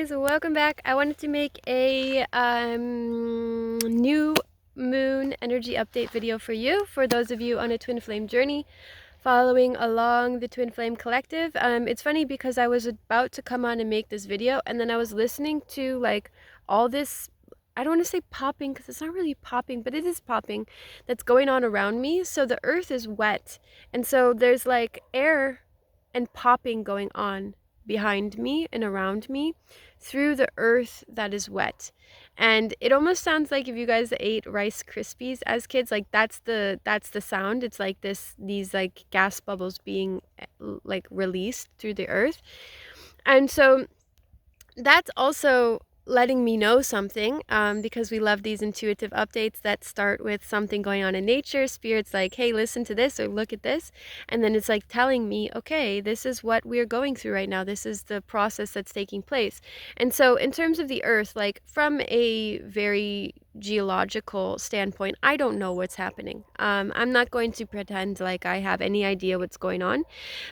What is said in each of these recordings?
guys, welcome back. I wanted to make a new moon energy update video for you, for those of you on a twin flame journey following along the twin flame collective. It's funny because I was about to come on and make this video, and then I was listening to like all this, I don't want to say popping because it's not really popping, but it is popping, that's going on around me. So the earth is wet, and so there's like air and popping going on behind me and around me through the earth that is wet. And it almost sounds like if you guys ate Rice Krispies as kids, like that's the sound. It's like these like gas bubbles being like released through the earth. And so that's also letting me know something, because we love these intuitive updates that start with something going on in nature. Spirit's like, hey, listen to this or look at this. And then it's like telling me, okay, this is what we're going through right now. This is the process that's taking place. And so in terms of the earth, like from a very geological standpoint, I don't know what's happening. I'm not going to pretend like I have any idea what's going on,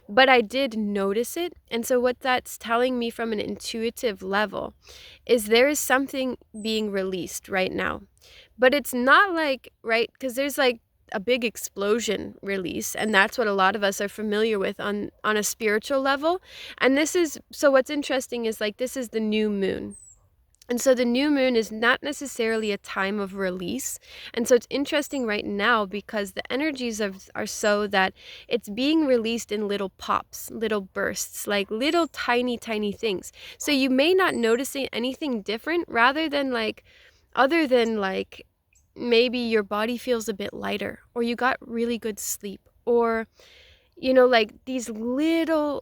but I did notice it. And so what that's telling me from an intuitive level is there is something being released right now. But it's not like, right, because there's like a big explosion release, and that's what a lot of us are familiar with on a spiritual level. And this is, so what's interesting is like this is the new moon. And so the new moon is not necessarily a time of release. And so it's interesting right now because the energies are so that it's being released in little pops, little bursts, like little tiny, tiny things. So you may not notice anything different rather than like, other than like, maybe your body feels a bit lighter, or you got really good sleep, or you know, like these little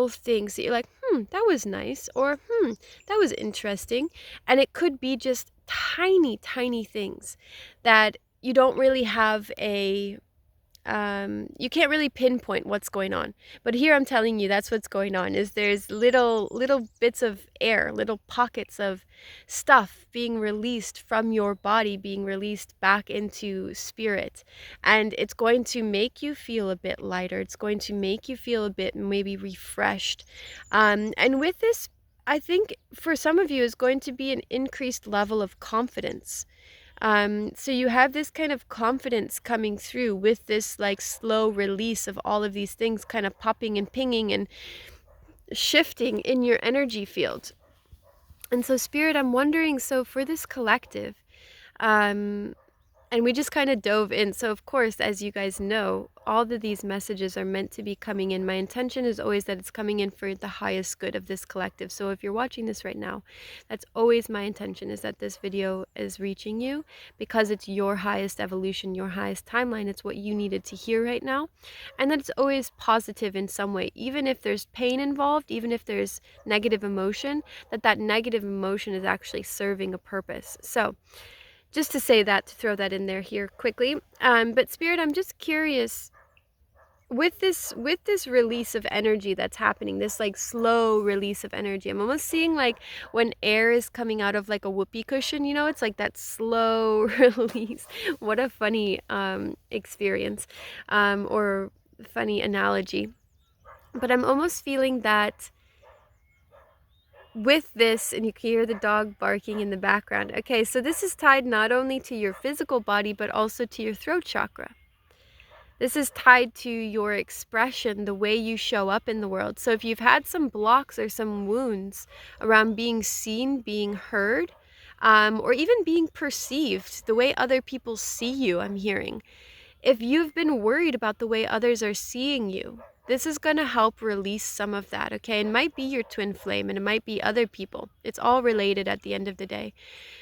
things that you're like, that was nice, or that was interesting. And it could be just tiny, tiny things that you don't really have you can't really pinpoint what's going on. But here I'm telling you that's what's going on, is there's little bits of air, little pockets of stuff being released from your body, being released back into spirit. And it's going to make you feel a bit lighter. It's going to make you feel a bit maybe refreshed. And with this, I think for some of you is going to be an increased level of confidence. So you have this kind of confidence coming through with this like slow release of all of these things kind of popping and pinging and shifting in your energy field. And so Spirit, I'm wondering, so for this collective, and we just kind of dove in. So of course, as you guys know, all of these messages are meant to be coming in. My intention is always that it's coming in for the highest good of this collective. So if you're watching this right now, that's always my intention, is that this video is reaching you because it's your highest evolution, your highest timeline. It's what you needed to hear right now. And that it's always positive in some way, even if there's pain involved, even if there's negative emotion, that negative emotion is actually serving a purpose. So just to say that, to throw that in there here quickly. But Spirit, I'm just curious, with this release of energy that's happening, this like slow release of energy, I'm almost seeing like when air is coming out of like a whoopee cushion, you know, it's like that slow release. What a funny experience, or funny analogy. But I'm almost feeling that with this, and you can hear the dog barking in the background. Okay, so this is tied not only to your physical body, but also to your throat chakra. This is tied to your expression, the way you show up in the world. So if you've had some blocks or some wounds around being seen, being heard, or even being perceived, the way other people see you, I'm hearing. If you've been worried about the way others are seeing you, this is going to help release some of that, okay? It might be your twin flame, and it might be other people. It's all related at the end of the day.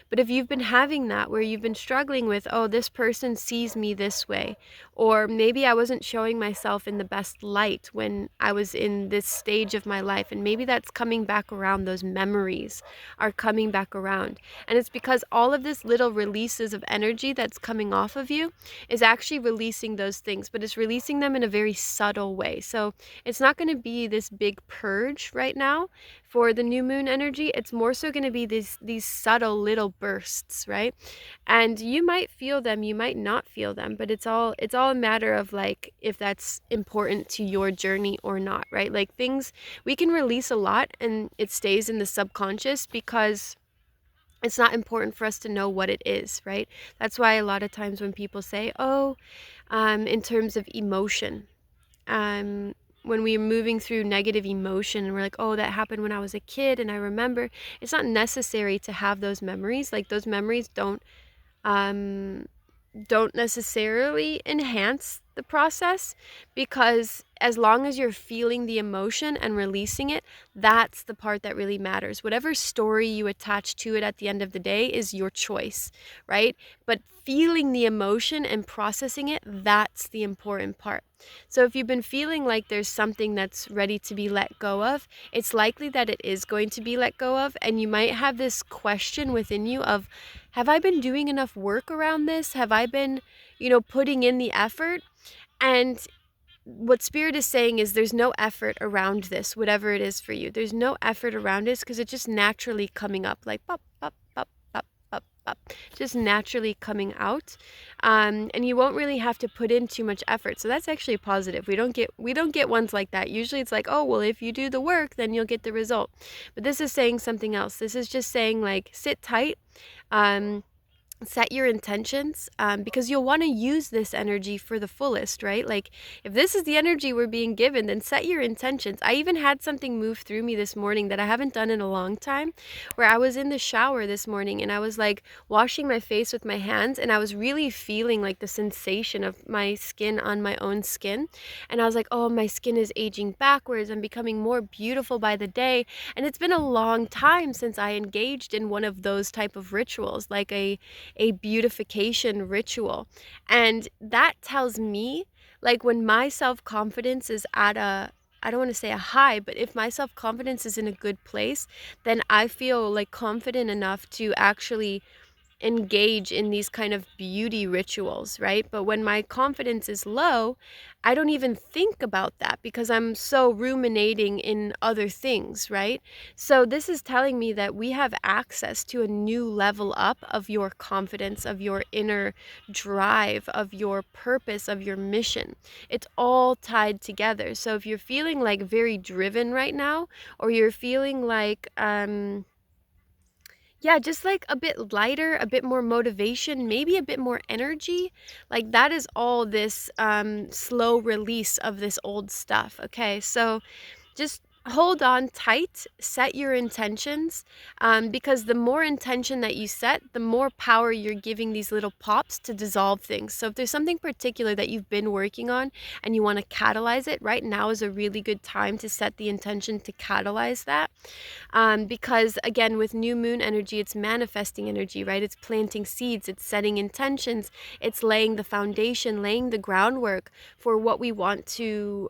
But if you've been having that, where you've been struggling with, oh, this person sees me this way, or maybe I wasn't showing myself in the best light when I was in this stage of my life, and maybe that's coming back around, those memories are coming back around. And it's because all of this little releases of energy that's coming off of you is actually releasing those things, but it's releasing them in a very subtle way. So So it's not going to be this big purge right now for the new moon energy. It's more so going to be these subtle little bursts, right? And you might feel them, you might not feel them, but it's all a matter of like if that's important to your journey or not, right? Like things we can release a lot and it stays in the subconscious because it's not important for us to know what it is, right? That's why a lot of times when people say, oh, in terms of emotion, um, when we're moving through negative emotion and we're like, oh, that happened when I was a kid and I remember, it's not necessary to have those memories. Like those memories um, don't necessarily enhance the process, because as long as you're feeling the emotion and releasing it, that's the part that really matters. Whatever story you attach to it at the end of the day is your choice, right? But feeling the emotion and processing it, that's the important part. So if you've been feeling like there's something that's ready to be let go of, it's likely that it is going to be let go of, and you might have this question within you of, have I been doing enough work around this? Have I been, putting in the effort? And what Spirit is saying is there's no effort around this, whatever it is for you. There's no effort around it because it's just naturally coming up, like pop, pop, pop, pop, pop, pop, just naturally coming out. And you won't really have to put in too much effort. So that's actually positive. We don't get ones like that. Usually it's like, oh, well, if you do the work, then you'll get the result. But this is saying something else. This is just saying like, sit tight. Um, Set your intentions, because you'll want to use this energy for the fullest, right? Like if this is the energy we're being given, then set your intentions. I even had something move through me this morning that I haven't done in a long time, where I was in the shower this morning and I was like washing my face with my hands, and I was really feeling like the sensation of my skin on my own skin, and I was like, oh, my skin is aging backwards, I'm becoming more beautiful by the day. And it's been a long time since I engaged in one of those type of rituals, like a beautification ritual. And that tells me, like, when my self-confidence is at I don't want to say a high, but if my self-confidence is in a good place, then I feel like confident enough to actually engage in these kind of beauty rituals, right? But when my confidence is low, I don't even think about that because I'm so ruminating in other things, right? So this is telling me that we have access to a new level up of your confidence, of your inner drive, of your purpose, of your mission. It's all tied together. So if you're feeling like very driven right now, or you're feeling like yeah, just like a bit lighter, a bit more motivation, maybe a bit more energy. Like that is all this slow release of this old stuff. Okay, so just hold on tight, set your intentions, because the more intention that you set, the more power you're giving these little pops to dissolve things. So if there's something particular that you've been working on and you want to catalyze it, right now is a really good time to set the intention to catalyze that. Because again, with new moon energy, it's manifesting energy, right? It's planting seeds, it's setting intentions, it's laying the foundation, laying the groundwork for what we want to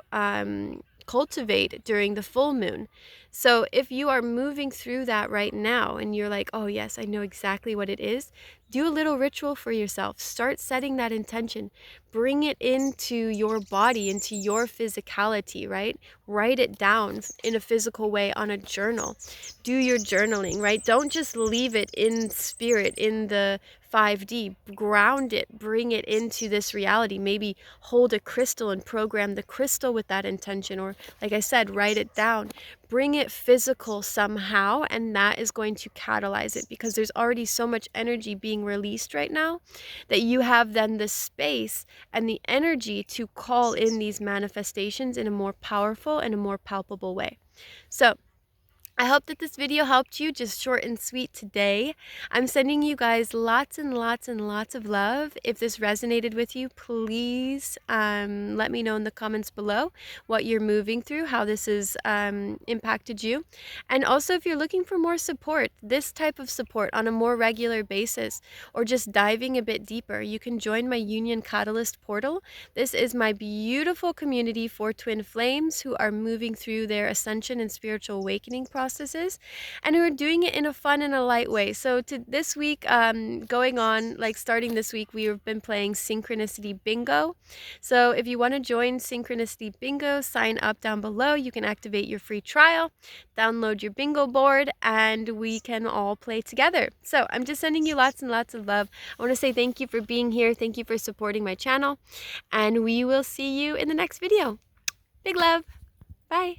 cultivate during the full moon. So if you are moving through that right now and you're like, oh yes, I know exactly what it is, do a little ritual for yourself. Start setting that intention. Bring it into your body, into your physicality, right? Write it down in a physical way on a journal. Do your journaling, right? Don't just leave it in spirit, in the 5D. Ground it, bring it into this reality. Maybe hold a crystal and program the crystal with that intention, or like I said, write it down. Bring it physical somehow, and that is going to catalyze it, because there's already so much energy being released right now that you have then the space and the energy to call in these manifestations in a more powerful and a more palpable way. So I hope that this video helped you, just short and sweet today. I'm sending you guys lots and lots and lots of love. If this resonated with you, please let me know in the comments below what you're moving through, how this has impacted you. And also, if you're looking for more support, this type of support on a more regular basis, or just diving a bit deeper, you can join my Union Catalyst portal. This is my beautiful community for twin flames who are moving through their ascension and spiritual awakening process. processes, and we're doing it in a fun and a light way. So to this week, going on, like starting this week, we've been playing Synchronicity Bingo. So if you want to join Synchronicity Bingo, sign up down below. You can activate your free trial, download your bingo board, and we can all play together. So I'm just sending you lots and lots of love. I want to say thank you for being here. Thank you for supporting my channel, and we will see you in the next video. Big love. Bye.